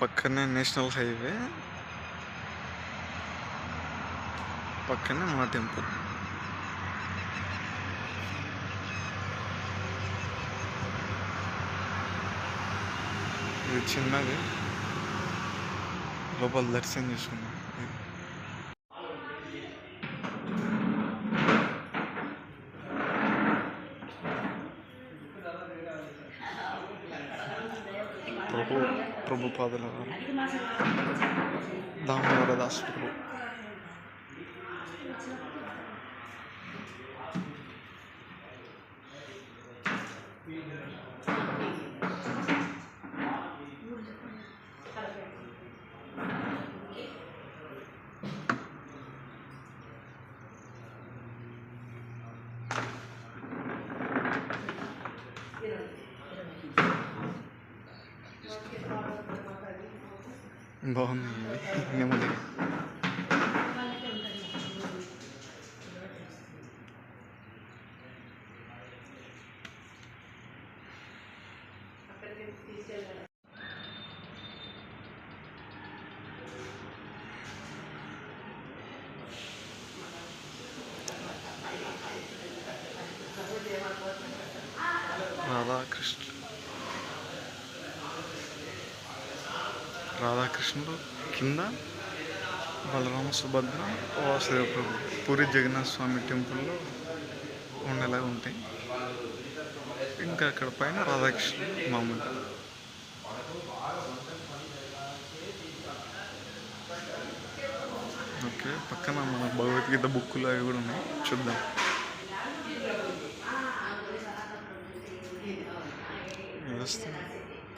పక్కనే national highway, పక్కనే మన టెంపుల్. ఇది చిన్నది, లోపల దర్శనం చేసుకున్నాం. ప్రభుపాదుల దామోదర దాస్ ప్రభు. బాగుంది నెమ్మది. రాధాకృష్ణుడు కింద బలరామ సుభద్ర వాసుదేవ ప్రభు పూరి జగన్నాథ స్వామి టెంపుల్లో ఉండేలాగా ఉంటాయి. ఇంకా అక్కడ పైన రాధాకృష్ణుడు మామూలు. ఓకే, పక్కన మన భగవద్గీత బుక్కులు అవి కూడా ఉన్నాయి, చూద్దాం.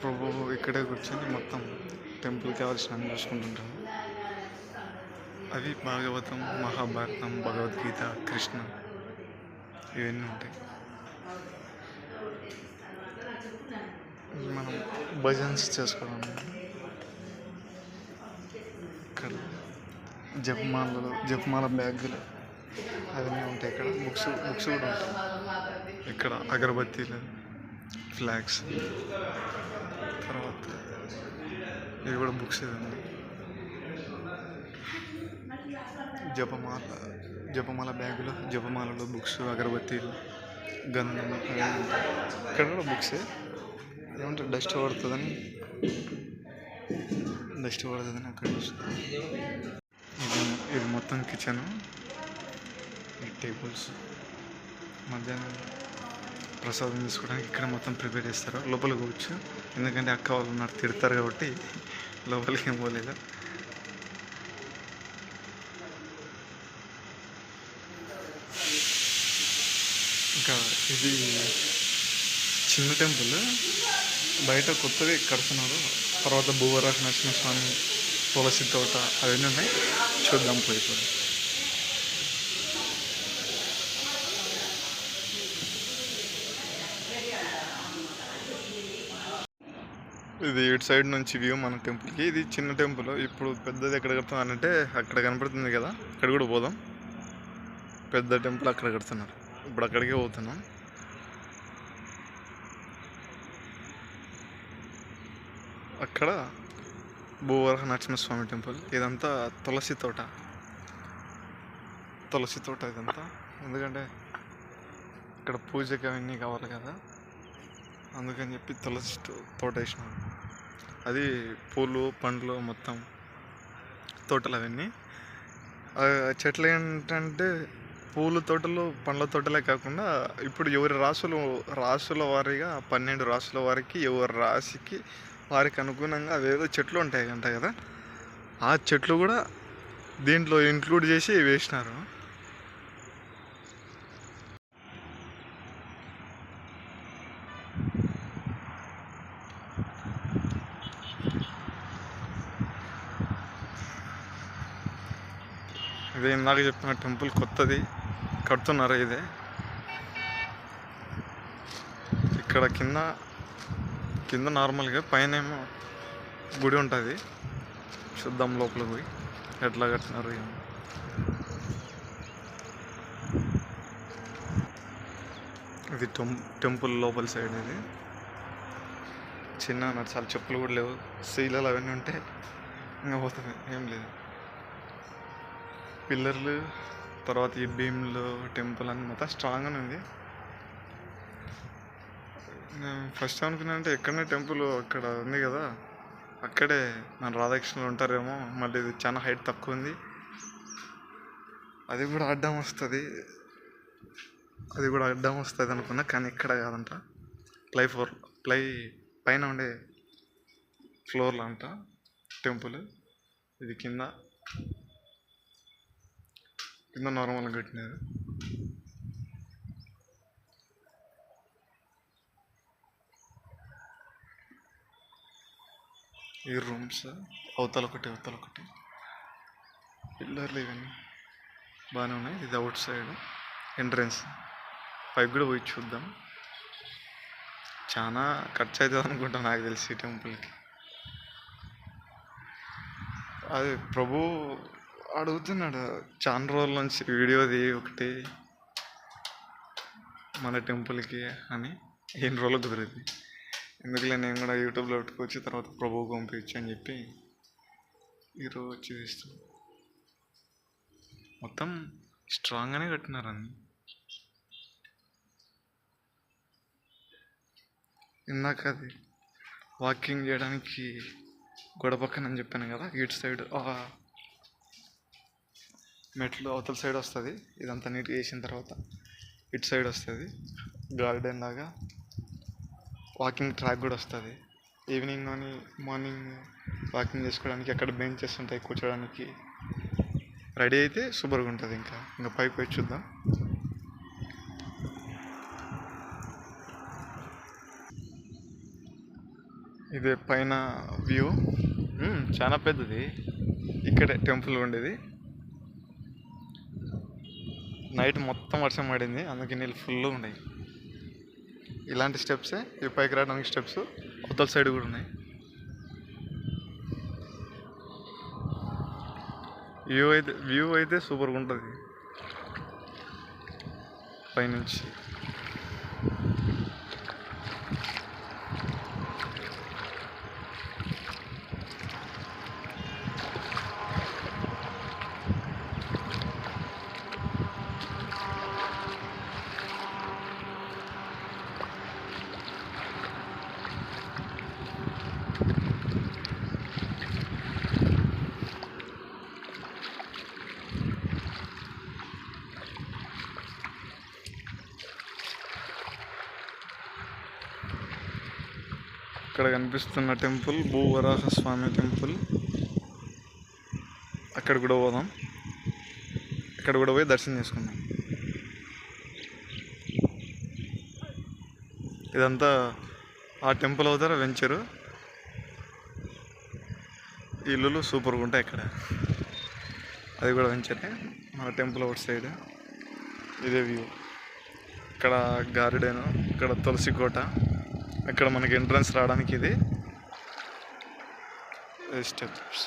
ప్రభు ఇక్కడే కూర్చొని మొత్తం టెంపుల్కి కావాల్సిన అన్ని చూసుకుంటుంటాము. అవి భాగవతం, మహాభారతం, భగవద్గీత, కృష్ణ ఇవన్నీ ఉంటాయి. మనం భజన్స్ చేసుకోవడం, ఇక్కడ జపమాల బ్యాగులు అవన్నీ ఉంటాయి. ఇక్కడ బుక్స్ కూడా ఉంటాయి. ఇక్కడ అగరబత్తీలు, ఫ్లాగ్స్, తర్వాత ఇవి కూడా బుక్స్ ఇదండి. జపమాల బ్యాగులు, జపమాలలో బుక్స్, అగరబత్తీలు, గంధం, ఇక్కడ కూడా బుక్సే. ఏమంటే డస్ట్ పడుతుందని అక్కడ చూస్తాను. ఇది మొత్తం కిచెన్, ఈ టేబుల్స్. మధ్యాహ్నం ప్రసాదం తీసుకోవడానికి ఇక్కడ మొత్తం ప్రిపేర్ చేస్తారు. లోపలికి పోవచ్చు, ఎందుకంటే అక్క వాళ్ళు ఉన్నారు, తిడతారు కాబట్టి లోపలికి ఏం పోలేదు. ఇంకా ఇది చిన్న టెంపుల్, బయట కొత్తది కడుతున్నారు. తర్వాత భూవరాహ నరసింహస్వామి, తులసి తోట అవన్నీ ఉన్నాయి, చూద్దాం పోయిపోయి. ఇది ఇటు సైడ్ నుంచి వ్యూ మన టెంపుల్కి. ఇది చిన్న టెంపుల్, ఇప్పుడు పెద్దది ఎక్కడ కడుతున్నారంటే అక్కడ కనపడుతుంది కదా, అక్కడ కూడా పోదాం. పెద్ద టెంపుల్ అక్కడ కడుతున్నారు, ఇప్పుడు అక్కడికే పోతున్నాం. అక్కడ భూవరాహ నరసింహస్వామి టెంపుల్. ఇదంతా తులసి తోట ఇదంతా, ఎందుకంటే ఇక్కడ పూజకి అవన్నీ కావాలి కదా, అందుకని చెప్పి తులసి తోట వేసినాం. అది పూలు, పండ్లు, మొత్తం తోటలు అవన్నీ. చెట్లు ఏంటంటే పూల తోటలు, పండ్ల తోటలే కాకుండా ఇప్పుడు ఎవరి రాసుల వారీగా 12 రాసుల వారికి, ఎవరి రాశికి వారికి అనుగుణంగా అవేదో చెట్లు ఉంటాయి అంట కదా, ఆ చెట్లు కూడా దీంట్లో ఇంక్లూడ్ చేసి వేసినారు. ఇదే ఇందాక చెప్పిన టెంపుల్ కొత్తది కడుతున్నారు. ఇదే ఇక్కడ కింద నార్మల్గా, పైన ఏమో గుడి ఉంటుంది. చూద్దాం లోపలికి పోయి ఎట్లా కట్టినారు. ఇది టెంపుల్ లోపల సైడ్. ఇది చిన్న నడచాలి, చెప్పులు కూడా లేవు, శీలలు అవన్నీ ఉంటే ఇంకా పోతుంది, ఏం లేదు. పిల్లర్లు తర్వాత ఈ భీమ్లు టెంపుల్ అని మొత్తం స్ట్రాంగ్గానే ఉంది. నేను ఫస్ట్ అనుకున్నానంటే ఎక్కడనే టెంపుల్ అక్కడ ఉంది కదా, అక్కడే మన రాధాకృష్ణులు ఉంటారేమో, మళ్ళీ ఇది చాలా హైట్ తక్కువ ఉంది, అది కూడా అడ్డం వస్తుంది అనుకున్నా. కానీ ఇక్కడ కాదంట, ప్లై పైన ఉండే ఫ్లోర్లో అంట టెంపుల్. ఇది కింద నార్మల్గా కట్టినారు. ఈ రూమ్స్ అవతల ఒకటి పిల్లర్లు ఇవన్నీ బాగానే ఉన్నాయి. ఇది అవుట్ సైడ్ ఎంట్రన్స్, పైకి కూడా పోయి చూద్దాం. చాలా ఖర్చు అవుతుంది అనుకుంటా నాకు తెలిసి టెంపుల్కి. అది ప్రభు అడుగుతున్నాడు చాలా రోజుల నుంచి వీడియోది ఒకటి మన టెంపుల్కి అని. ఎన్ని రోజులు కుదిరింది, ఎందుకులే నేను కూడా యూట్యూబ్లో పెట్టుకొచ్చి తర్వాత ప్రభువుకి పంపించు అని చెప్పి ఈరోజు వచ్చి తీస్తాం. మొత్తం స్ట్రాంగ్గానే కట్టినారని. ఇందాక అది వాకింగ్ చేయడానికి గొడవ పక్కన అని చెప్పాను కదా, ఇటు సైడ్ మెట్లు అవతల సైడ్ వస్తుంది. ఇదంతా నీట్గా వేసిన తర్వాత ఇటు సైడ్ వస్తుంది గార్డెన్ లాగా, వాకింగ్ ట్రాక్ కూడా వస్తుంది. ఈవినింగ్ కానీ మార్నింగ్ వాకింగ్ చేసుకోవడానికి అక్కడ బెంచెస్ ఉంటాయి కూర్చోడానికి. రెడీ అయితే సూపర్గా ఉంటుంది. ఇంకా పైకి పోయి చూద్దాం. ఇదే పైన వ్యూ, చాలా పెద్దది. ఇక్కడే టెంపుల్ ఉండేది. నైట్ మొత్తం వర్షం పడింది, అందుకే నీళ్ళు ఫుల్గా ఉన్నాయి. ఇలాంటి స్టెప్సే ఈ పైకి రావడానికి స్టెప్స్ అవతల సైడ్ కూడా ఉన్నాయి. వ్యూ అయితే సూపర్గా ఉంటుంది పైనుంచి. ఇక్కడ కనిపిస్తున్న టెంపుల్ భూవరాహ స్వామి టెంపుల్. అక్కడ కూడా పోదాం, అక్కడ కూడా పోయి దర్శనం చేసుకుందాం. ఇదంతా ఆ టెంపుల్ అవుతారా వెంచరు. ఇల్లులు సూపర్గా ఉంటాయి ఇక్కడ. అది కూడా వెంచరే, మన టెంపుల్ అవుట్ సైడ్. ఇదే వ్యూ. ఇక్కడ గార్డెన్, ఇక్కడ తులసి కోట, ఇక్కడ మనకి ఎంట్రన్స్ రావడానికి ఇది స్టెప్స్.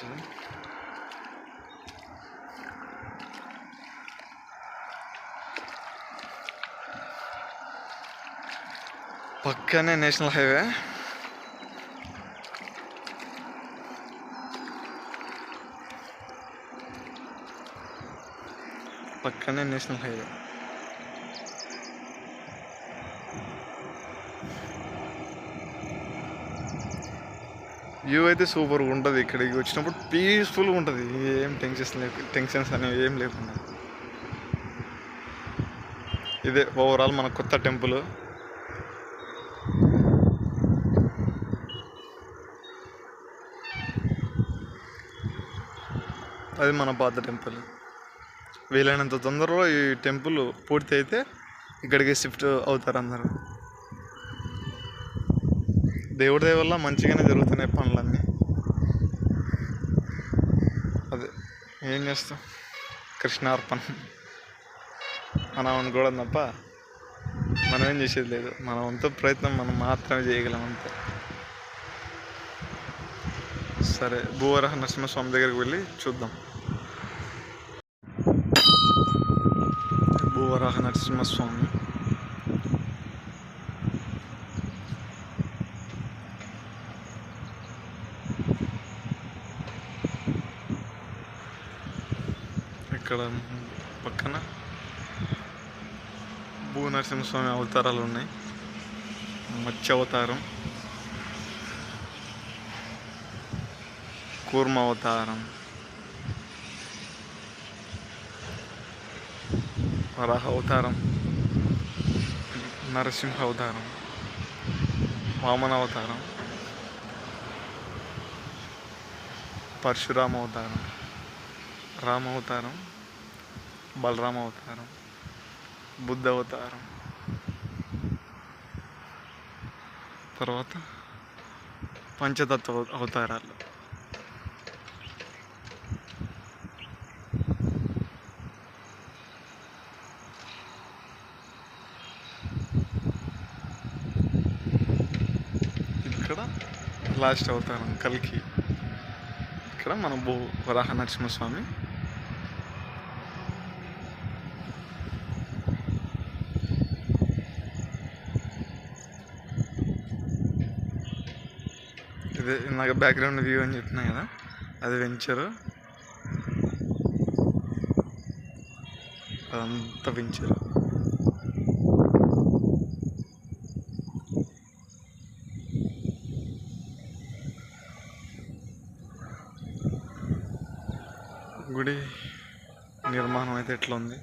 పక్కనే నేషనల్ హైవే. వ్యూ అయితే సూపర్గా ఉంటుంది. ఇక్కడికి వచ్చినప్పుడు పీస్ఫుల్గా ఉంటుంది, ఏం టెన్షన్స్ అనేవి ఏం లేకుండా. ఇదే ఓవరాల్ మన కొత్త టెంపుల్. అది మన పాత టెంపుల్. వీలైనంత తొందరలో ఈ టెంపుల్ పూర్తి అయితే ఇక్కడికి షిఫ్ట్ అవుతారు అందరూ. దేవుడి దయ వల్ల మంచిగానే జరుగుతున్నాయి పనులన్నీ. అదే ఏం చేస్తాం, కృష్ణార్పణ. మనం అనుకోవడం తప్ప మనం ఏం చేసేది లేదు. మన వంతు ప్రయత్నం మనం మాత్రమే చేయగలం అంతే. సరే, భూవరాహ నరసింహస్వామి దగ్గరికి వెళ్ళి చూద్దాం. భూవరాహ నరసింహస్వామి ఇక్కడ పక్కన భూనరసింహస్వామి అవతారాలు ఉన్నాయి. మత్స్య అవతారం, కూర్మ అవతారం, వరాహ అవతారం, నరసింహ అవతారం, వామన అవతారం, పరశురామ అవతారం, రామ అవతారం, బలరామ అవతారం, బుద్ధ అవతారం, తర్వాత పంచతత్వ అవతారాలు. ఇక్కడ లాస్ట్ అవతారం కల్కి. ఇక్కడ మన వరాహ నరసింహస్వామి. ఇదే నాకు బ్యాక్గ్రౌండ్ వ్యూ అని చెప్తున్నా కదా, అది వెంచరు, అదంతా వెంచరు. గుడి నిర్మాణం అయితే ఎట్లా ఉంది.